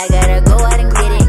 I gotta go out and get it.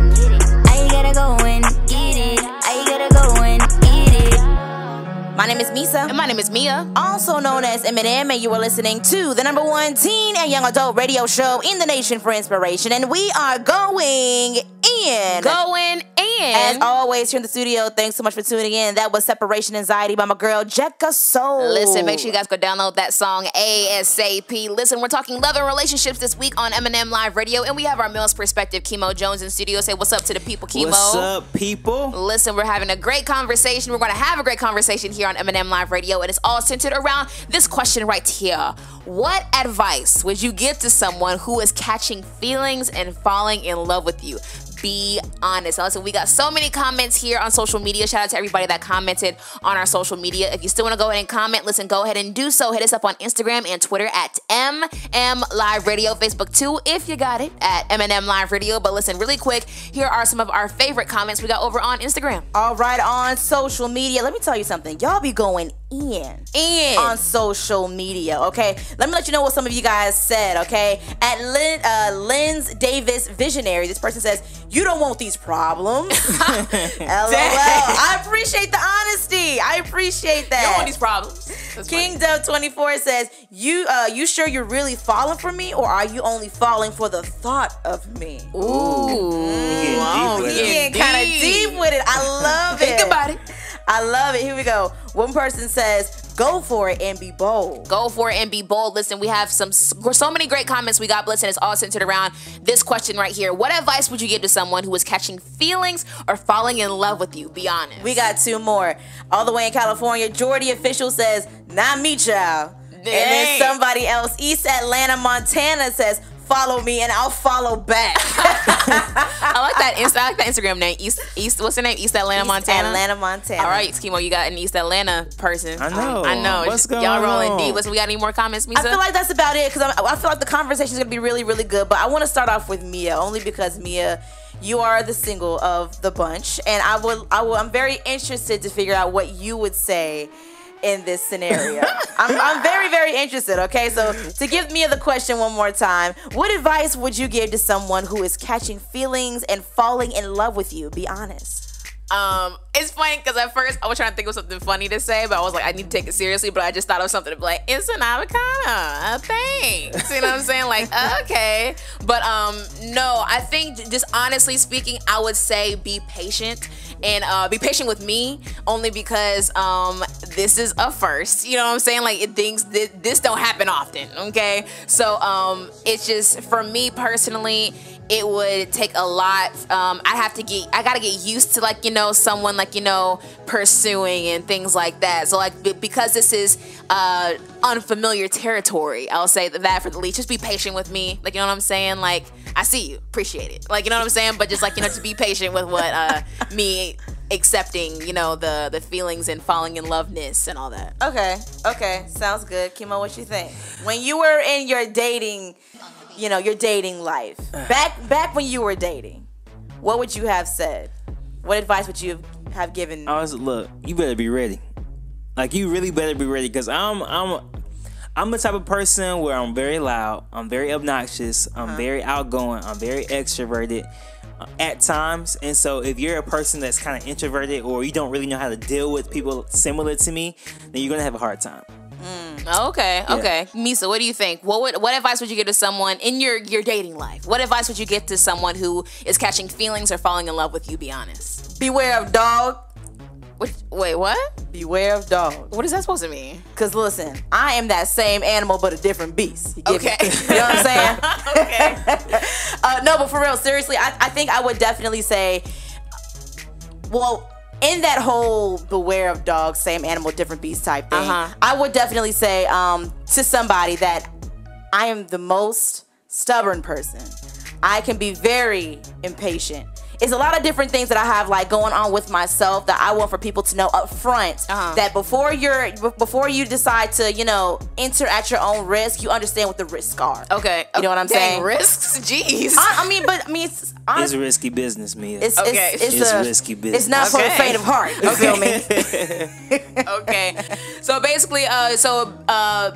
I gotta go and get it. I gotta go and eat it. My name is Meesa. And my name is Meah. Also known as M&M, and you are listening to the #1 teen and young adult radio show in the nation for inspiration. And we are going in. As always, here in the studio, thanks so much for tuning in. That was Separation Anxiety by my girl, Jekka Soul. Listen, make sure you guys go download that song ASAP. Listen, we're talking love and relationships this week on M&M Live Radio, and we have our male's perspective, Kemo Jones, in studio. Say what's up to the people, Kemo. What's up, people? Listen, we're having a great conversation. We're going to have a great conversation here on M&M Live Radio, and it's all centered around this question right here. What advice would you give to someone who is catching feelings and falling in love with you? Be honest. Now, listen, we got so many comments here on social media. Shout out to everybody that commented on our social media. If you still want to go ahead and comment, listen, go ahead and do so. Hit us up on Instagram and Twitter at M&M Live Radio. Facebook too, if you got it, at M&M Live Radio. But listen, really quick, here are some of our favorite comments we got over on Instagram. All right, on social media, let me tell you something. Y'all be going in on social media, okay? Let me let you know what some of you guys said, okay? At Lynn's Davis Visionary, this person says, you don't want these problems. LOL. I appreciate the honesty. I appreciate that. You don't want these problems. King Dove 24 says, you sure you're really falling for me, or are you only falling for the thought of me? Ooh. You're getting kind of deep with it. I love it. Think about it. I love it. Here we go. One person says, go for it and be bold. Go for it and be bold. Listen, we have so many great comments we got, listen, it's all centered around this question right here. What advice would you give to someone who is catching feelings or falling in love with you? Be honest. We got two more. All the way in California, Jordy Official says, not me, child. Dang. And then somebody else, East Atlanta, Montana, says, follow me and I'll follow back. I like that Instagram name. East. What's the name? East Atlanta, Montana. Atlanta, Montana. All right, Kemo, you got an East Atlanta person. I know. What's going Y'all rolling on? deep. Listen, we got any more comments, Meesa? I feel like that's about it, because I feel like the conversation is gonna be really, really good. But I want to start off with Meah, only because Meah, you are the single of the bunch, and I'm very interested to figure out what you would say in this scenario. I'm very, very interested, okay? So to give Meah the question one more time, what advice would you give to someone who is catching feelings and falling in love with you? Be honest. It's funny because at first I was trying to think of something funny to say, but I was like, I need to take it seriously, but I just thought of something to be like, it's an avocado. Thanks. You know what I'm saying? Like, okay. But no, I think just honestly speaking, I would say be patient. And be patient with me, only because this is a first. You know what I'm saying? Like, this don't happen often, okay? So it's just, for me personally, it would take a lot. I gotta get used to, like, you know, someone, like, you know, pursuing and things like that. So, like, because this is unfamiliar territory, I'll say that for the least. Just be patient with me. Like, you know what I'm saying? Like, I see you, appreciate it. Like, you know what I'm saying? But just, like, you know, to be patient with what me accepting, you know, the feelings and falling in loveness and all that. Okay, sounds good. Kemo, what you think? When you were in your dating, you know, your dating life, back when you were dating, what would you have said? What advice would you have given? Look, you better be ready. Like, you really better be ready, because I'm the type of person where I'm very loud, I'm very obnoxious, I'm very outgoing, I'm very extroverted at times. And so if you're a person that's kind of introverted, or you don't really know how to deal with people similar to me, then you're gonna have a hard time. Okay. Meesa, what do you think? What advice would you give to someone in your dating life? What advice would you give to someone who is catching feelings or falling in love with you? Be honest. Beware of dog. Wait, what? Beware of dog. What is that supposed to mean? Because listen, I am that same animal but a different beast. You know what I'm saying? Okay. No, but for real, seriously, I think I would definitely say, well, in that whole beware of dogs, same animal, different beast type thing, I would definitely say to somebody that I am the most stubborn person. I can be very impatient. It's a lot of different things that I have, like, going on with myself that I want for people to know up front, that before you decide to, you know, enter at your own risk, you understand what the risks are. Okay. You know what I'm saying? Risks? Jeez. I mean, it's risky business, Meah. It's risky business. It's not for the faint of heart. You feel me? Okay. So basically,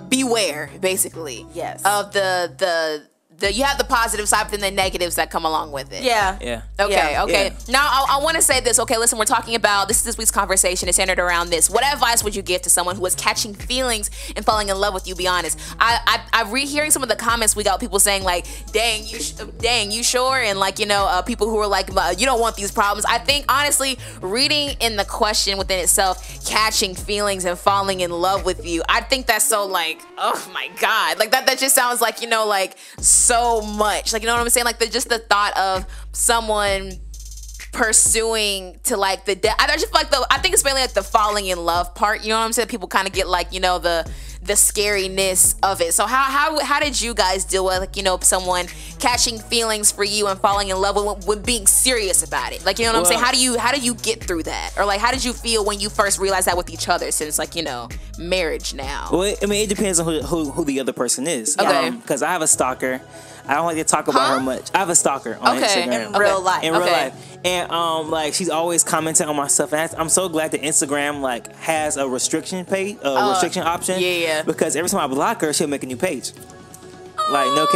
beware, basically. Yes. Of the you have the positive side, but then the negatives that come along with it. Yeah. Yeah. Okay, Yeah. okay. Yeah. Now, I want to say this. Okay, listen, we're talking about, this week's conversation is centered around this. What advice would you give to someone who is catching feelings and falling in love with you? Be honest. I'm rehearing some of the comments we got, people saying like, dang, you sure? And like, people who are like, you don't want these problems. I think, honestly, reading in the question within itself, catching feelings and falling in love with you, I think that's so like, oh my God. Like that just sounds like, like so much. Like, you know what I'm saying? Like just the thought of someone pursuing to like the I just feel like I think it's mainly like the falling in love part, you know what I'm saying? People kind of get like, the scariness of it. So how did you guys deal with like, someone catching feelings for you and falling in love with being serious about it? Like, you know what I'm saying? How do you get through that? Or like, how did you feel when you first realized that with each other, since like, marriage now? Well, I mean, it depends on who the other person is. Okay. Because I have a stalker. I don't like to talk about her much. I have a stalker on Instagram. In real life. In real life. And like she's always commenting on my stuff. And I'm so glad that Instagram like has a restriction page, restriction option. Yeah. Because every time I block her, she'll make a new page. Like ain't no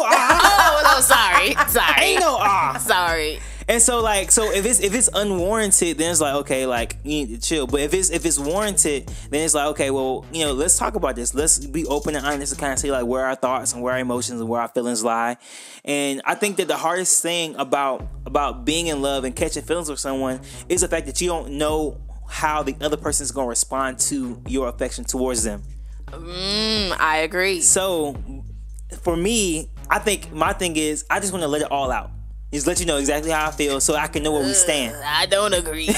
Oh, sorry. ain't no Sorry. And so if it's unwarranted, then it's like, okay, like you need to chill. But if it's warranted, then it's like, okay, well, let's talk about this. Let's be open and honest and kind of say like where our thoughts and where our emotions and where our feelings lie. And I think that the hardest thing about being in love and catching feelings with someone is the fact that you don't know how the other person is going to respond to your affection towards them. I agree. So for me, I think my thing is I just want to let it all out. Just let you know exactly how I feel so I can know where we stand. I don't agree.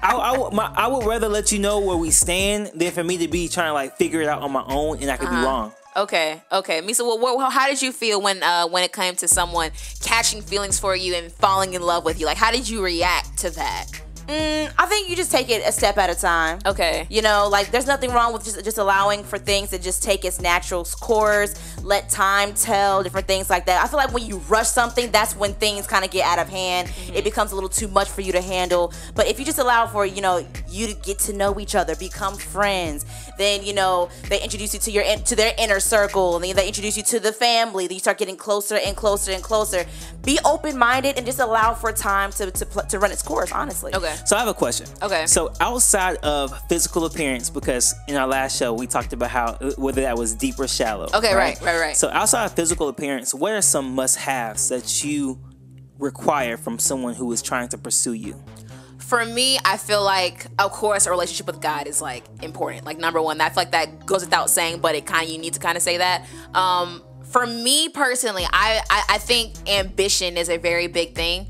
I would rather let you know where we stand than for me to be trying to like figure it out on my own and I could be wrong. Okay. Meesa, well, how did you feel when it came to someone catching feelings for you and falling in love with you? Like, how did you react to that? I think you just take it a step at a time. Okay. Like there's nothing wrong with just allowing for things to just take its natural course, let time tell, different things like that. I feel like when you rush something, that's when things kind of get out of hand. Mm-hmm. It becomes a little too much for you to handle. But if you just allow for, you to get to know each other, become friends, then, they introduce you to their inner circle, and then they introduce you to the family, then you start getting closer and closer and closer. Be open-minded and just allow for time to run its course, honestly. Okay. So I have a question. Okay. So outside of physical appearance, because in our last show we talked about whether that was deep or shallow. Okay, right. So outside of physical appearance, what are some must-haves that you require from someone who is trying to pursue you? For me, I feel like, of course, a relationship with God is like important. Like number one, I feel like that goes without saying, but you need to kind of say that. For me personally, I think ambition is a very big thing.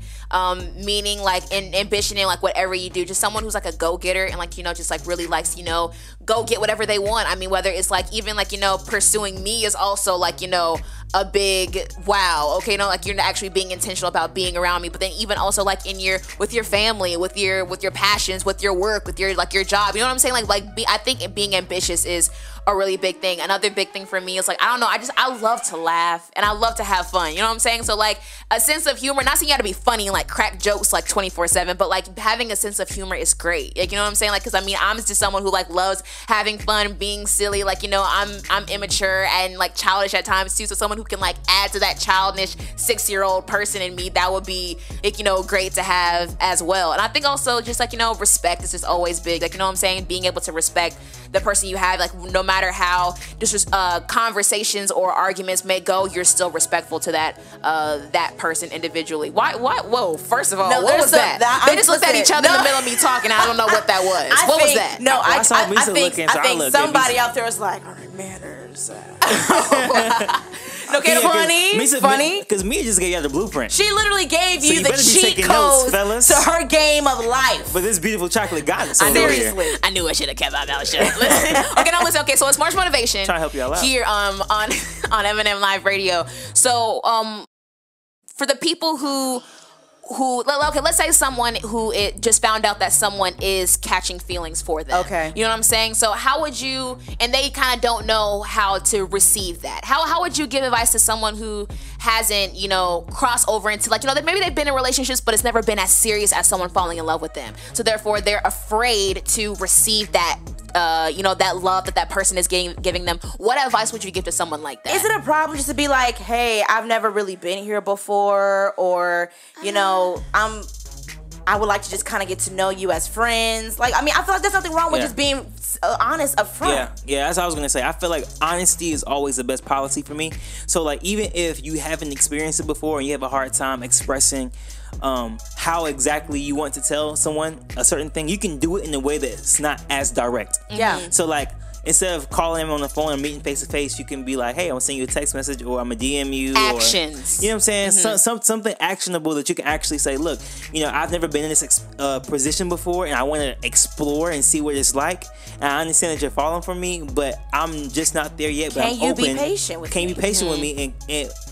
Meaning like ambition in like whatever you do, just someone who's like a go-getter and like, just like really likes, go get whatever they want. I mean, whether it's like even like, pursuing me is also like, a big wow. Okay, like you're actually being intentional about being around me, but then even also like with your family, with your passions, with your work, with your job. You know what I'm saying? I think being ambitious is a really big thing. Another big thing for me is like, I don't know, I love to laugh and I love to have fun. You know what I'm saying? So like a sense of humor, not saying you got to be funny and like crack jokes like 24/7, but like having a sense of humor is great. Like, you know what I'm saying? Like, cause I mean, I'm just someone who like loves having fun, being silly. Like, I'm immature and like childish at times too. So someone who can like add to that childish 6-year-old person in me, that would be like, great to have as well. And I think also just like, respect is just always big. Like, you know what I'm saying? Being able to respect the person you have, like no matter how just conversations or arguments may go, you're still respectful to that person individually. Why? Whoa! First of all, what was that? They just looked at each other in the middle of me talking. I don't know what that was. What was that? No, I think somebody Meesa. out there was like, all right, manners. Okay, funny. Because Meah just gave you the blueprint. She literally gave So you the better be cheat taking notes, codes fellas. to her game of life. But this beautiful chocolate got it. Seriously. I knew I should have kept my mouth shut. Okay, now listen. Okay, so it's March Motivation. Trying to help you out Here on M&M Live Radio. So for the people who okay, let's say someone who it just found out that someone is catching feelings for them. Okay. You know what I'm saying? So how would you, and they kind of don't know how to receive that. How would you give advice to someone who hasn't, crossed over into like, maybe they've been in relationships, but it's never been as serious as someone falling in love with them. So therefore they're afraid to receive that that love that person is giving them. What advice would you give to someone like that? Is it a problem just to be like, hey, I've never really been here before, or I would like to just kind of get to know you as friends? Like, I mean, I feel like there's nothing wrong with just being honest up front. Yeah, that's what I was gonna say. I feel like honesty is always the best policy for me. So like, even if you haven't experienced it before and you have a hard time expressing how exactly you want to tell someone a certain thing, you can do it in a way that's not as direct. Yeah. So like, instead of calling them on the phone and meeting face to face, you can be like, hey, I'm gonna send you a text message, or I'm gonna DM you. Actions. Or, you know what I'm saying? Something actionable that you can actually say, look, I've never been in this position before, and I want to explore and see what it's like. And I understand that you're falling for me, but I'm just not there yet. But Can you be patient with me? Can you be patient with me,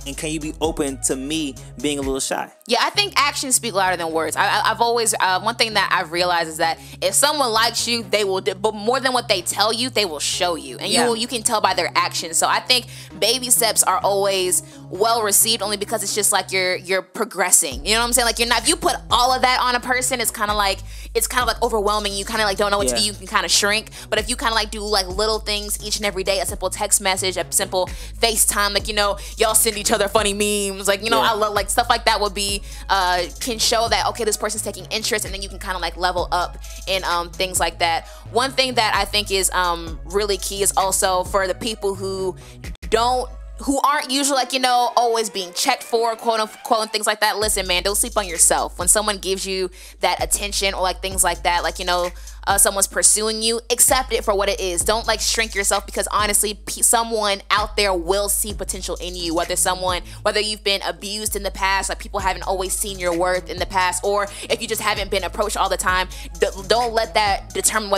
and can you be open to me being a little shy? Yeah, I think actions speak louder than words. I've always one thing that I've realized is that if someone likes you, they will. But more than what they tell you, they will show you, and you can tell by their actions. So I think baby steps are always well received, only because it's just like you're progressing. You know what I'm saying? Like, if you put all of that on a person, it's kind of like overwhelming. You kind of like don't know what to do. You can kind of shrink. But if you kind of like do like little things each and every day, a simple text message, a simple FaceTime, like y'all send each other funny memes, like I love like stuff like that would be can show that okay, this person's taking interest, and then you can kind of like level up in things like that. One thing that I think is really key is also for the people who aren't usually like, always being checked for, quote unquote, and things like that. Listen, man, don't sleep on yourself. When someone gives you that attention or like things like that, like, someone's pursuing you, accept it for what it is. Don't like shrink yourself, because honestly, someone out there will see potential in you, whether you've been abused in the past, like people haven't always seen your worth in the past, or if you just haven't been approached all the time. Don't let that determine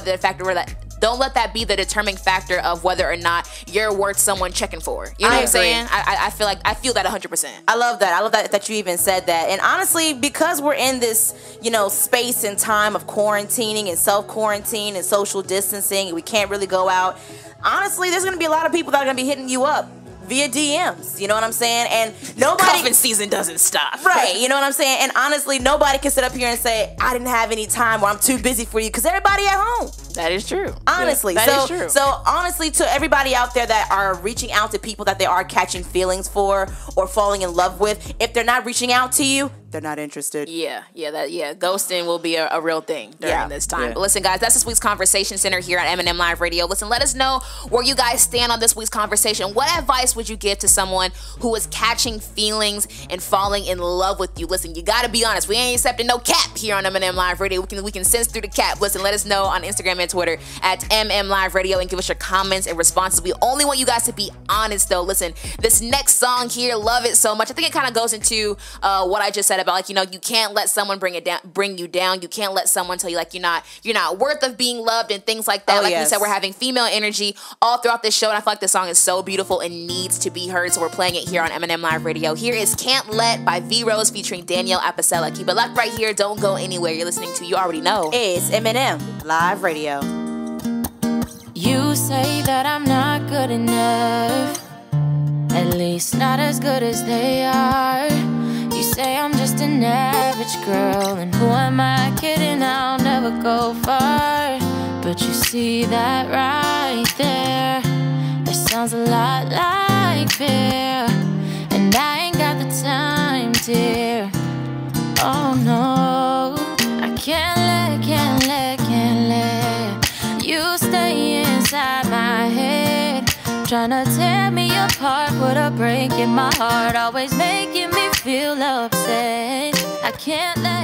don't let that be the determining factor of whether or not you're worth someone checking for. You know what I'm saying? I feel that 100%. I love that. I love that you even said that. And honestly, because we're in this, space and time of quarantining and self-quarantine and social distancing, and we can't really go out, honestly, there's going to be a lot of people that are going to be hitting you up via DMs, you know what I'm saying? And cuffing season doesn't stop. Right, you know what I'm saying? And honestly, nobody can sit up here and say, I didn't have any time, or I'm too busy for you, because everybody at home. That is true. Honestly. That is true. So honestly, to everybody out there that are reaching out to people that they are catching feelings for or falling in love with, if they're not reaching out to you, they're not interested. Ghosting will be a real thing during this time. But listen, guys, that's this week's Conversation Center here at M&M Live Radio. Listen, let us know where you guys stand on this week's conversation. What advice would you give to someone who is catching feelings and falling in love with you? Listen, you gotta be honest. We ain't accepting no cap here on M&M Live Radio. We can sense through the cap. Listen, let us know on Instagram and Twitter at M&M Live Radio, and give us your comments and responses. We only want you guys to be honest, though. Listen, this next song here, love it so much. I think it kind of goes into what I just said about, like, you can't let someone bring you down. You can't let someone tell you like you're not worth of being loved and things like that. We said, we're having female energy all throughout this show, and I feel like this song is so beautiful and needs to be heard. So we're playing it here on M&M Live Radio. Here is "Can't Let" by V Rose featuring Danielle Apicella. Keep it locked right here. Don't go anywhere. You're listening to, you already know, it's M&M Live Radio. You say that I'm not good enough, at least not as good as they are. You say I'm just an average girl, and who am I kidding? I'll never go far. But you see that right there, that sounds a lot like fear, and I ain't got the time, dear. Oh no, I can't let you stay inside my head, tryna tear me apart, put a break in my heart, always making me feel upset. I can't let